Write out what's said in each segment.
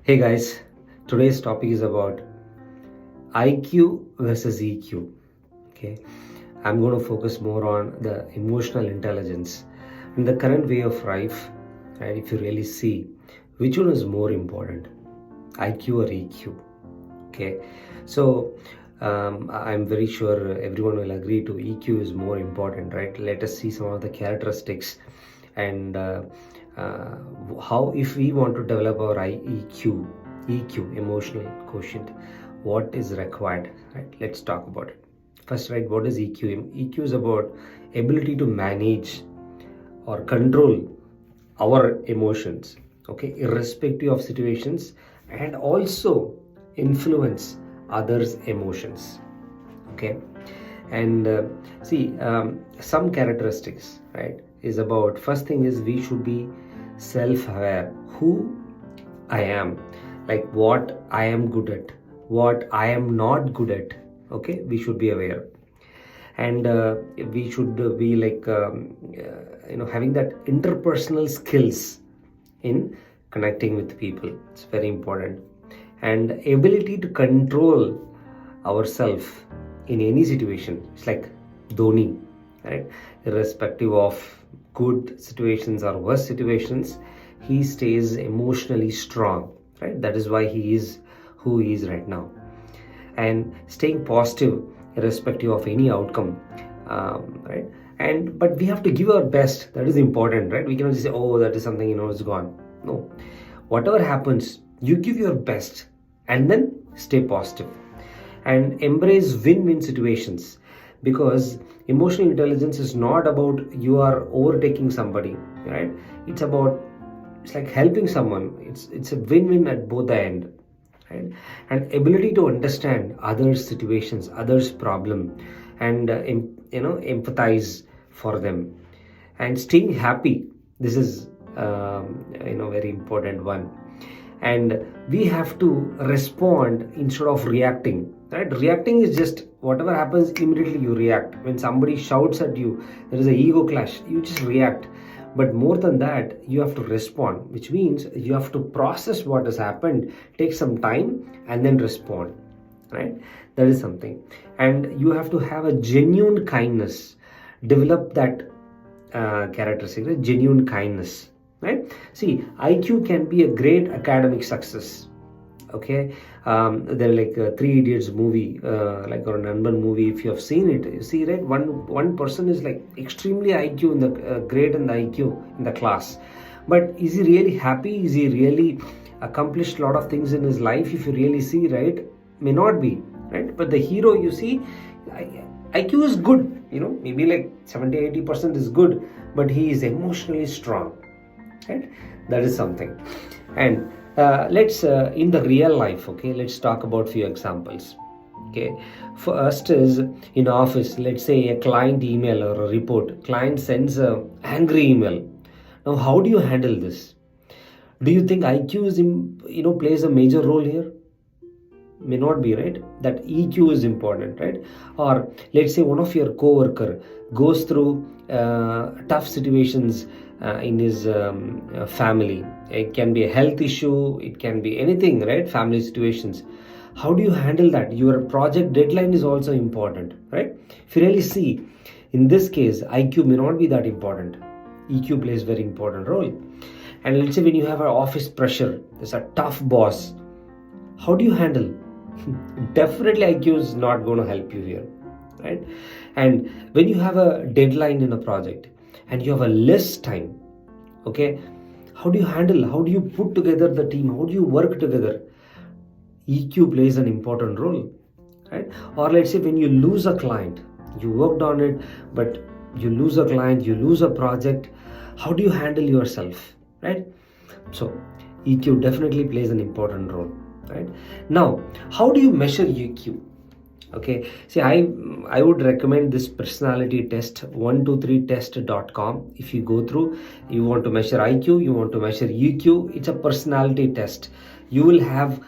Hey guys, today's topic is about IQ versus EQ. Okay, I'm going to focus more on the emotional intelligence. In the current way of life, right, if you really see which one is more important, IQ or EQ. Okay, so I'm very sure everyone will agree to EQ is more important, right? Let us see some of the characteristics and uh, how, if we want to develop our EQ, emotional quotient, what is required, right? Let's talk about it. First, right, what is EQ? EQ is about ability to manage or control our emotions, okay, irrespective of situations, and also influence others' emotions, okay. And see, some characteristics, right, is about, first thing is we should be self-aware who I am, like what I am good at, what I am not good at, okay, we should be aware. And we should be like having that interpersonal skills in connecting with people. It's very important. And ability to control ourselves in any situation. It's like Dhoni, right? Irrespective of good situations or worse situations, he stays emotionally strong, right? That is why he is who he is right now. And staying positive irrespective of any outcome, right? And but we have to give our best. That is important, right? We cannot just say, oh, that is something, it's gone. No, whatever happens, you give your best and then stay positive and embrace win-win situations, because emotional intelligence is not about you are overtaking somebody, right? It's like helping someone. It's a win-win at both the end, right? And ability to understand others' situations, others' problem, and empathize for them, and staying happy. This is very important one. And we have to respond instead of reacting, right? Reacting is just whatever happens, immediately you react. When somebody shouts at you, there is an ego clash, you just react. But more than that, you have to respond, which means you have to process what has happened, take some time, and then respond, right? That is something. And you have to have a genuine kindness, develop that characteristic, right? Genuine kindness, right? See, IQ can be a great academic success, okay. They're like a Three Idiots movie, like, or an Nanban movie. If you have seen it, you see, right, one person is like extremely IQ in the great in the IQ in the class, but is he really happy? Is he really accomplished a lot of things in his life? If you really see, right, may not be, right? But the hero, you see, IQ is good, maybe like 70-80% is good, but he is emotionally strong, right? That is something. And let's in the real life, okay, let's talk about few examples, okay. First is in office. Let's say a client email or a report, client sends a angry email. Now, how do you handle this? Do you think IQ is plays a major role here? May not be, right? That EQ is important, right? Or let's say one of your co-worker goes through tough situations in his family. It can be a health issue, it can be anything, right? Family situations. How do you handle that? Your project deadline is also important, right? If you really see, in this case, IQ may not be that important. EQ plays very important role. And let's say when you have an office pressure, there's a tough boss. How do you handle? Definitely IQ is not going to help you here, right? And when you have a deadline in a project and you have a less time, okay, how do you handle? How do you put together the team? How do you work together? EQ plays an important role, right? Or let's say when you lose a client, you worked on it, but you lose a client, you lose a project, how do you handle yourself, right? So EQ definitely plays an important role, right? Now, how do you measure EQ? Okay, see, I would recommend this personality test, 123test.com. If you go through, you want to measure IQ, you want to measure EQ, it's a personality test. You will have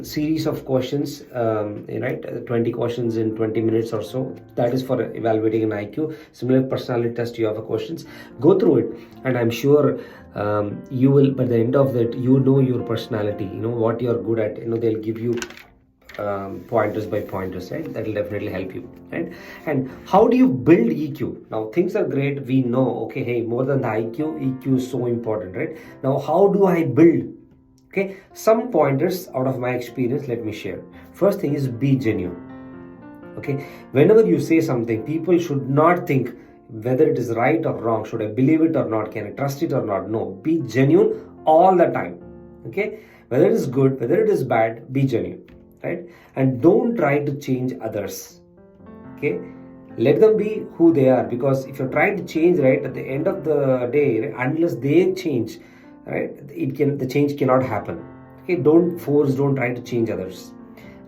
series of questions, right? 20 questions in 20 minutes or so. That is for evaluating an IQ. Similar personality test, you have a questions. Go through it, and I'm sure you will, by the end of that, you know your personality, you know what you're good at. They'll give you pointers by pointers, right? That will definitely help you, right? And how do you build EQ? Now things are great, we know, okay, hey, more than the EQ is so important, right? Now how do I build? Okay, some pointers out of my experience, let me share. First thing is, be genuine. Okay, whenever you say something, people should not think whether it is right or wrong. Should I believe it or not? Can I trust it or not? No, be genuine all the time. Okay, whether it is good, whether it is bad, be genuine, right? And don't try to change others. Okay, let them be who they are, because if you're trying to change, right, at the end of the day, unless they change, right, the change cannot happen. Okay, don't force, don't try to change others,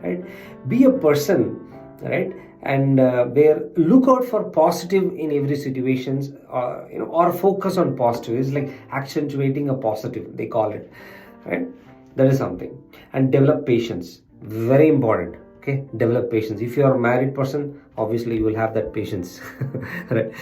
right? Be a person, right? And where look out for positive in every situations, or focus on positive. Is like accentuating a positive, they call it, right? That is something. And develop patience, very important. Okay, develop patience. If you are a married person, obviously you will have that patience, right?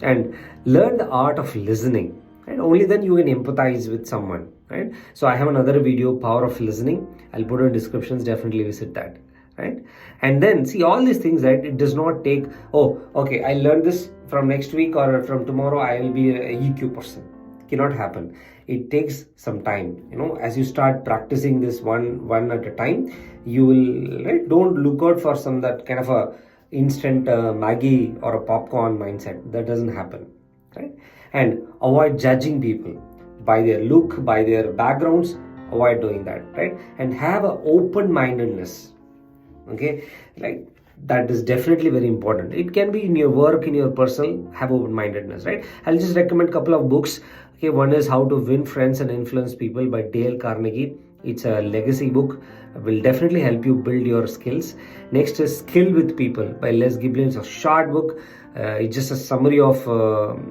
And learn the art of listening, right? Only then you can empathize with someone, right? So I have another video, power of listening. I'll put in descriptions, definitely visit that, right? And then see all these things, right? It does not take, oh, okay, I learned this from next week or from tomorrow I will be a EQ person. Cannot happen. It takes some time. As you start practicing this one at a time, you will, right? Don't look out for some that kind of a instant Maggie or a popcorn mindset. That doesn't happen, right? And avoid judging people by their look, by their backgrounds. Avoid doing that, right? And have an open-mindedness. Okay, like that is definitely very important. It can be in your work, in your personal. Have open-mindedness, right? I'll just recommend a couple of books. Okay, one is How to Win Friends and Influence People by Dale Carnegie. It's a legacy book, will definitely help you build your skills. Next is Skill with People by Les Giblin. It's a short book. It's just a summary of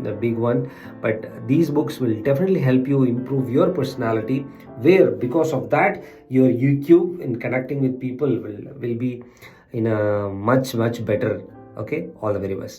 the big one, but these books will definitely help you improve your personality, where because of that your EQ in connecting with people will be in a much better. Okay, all the very best.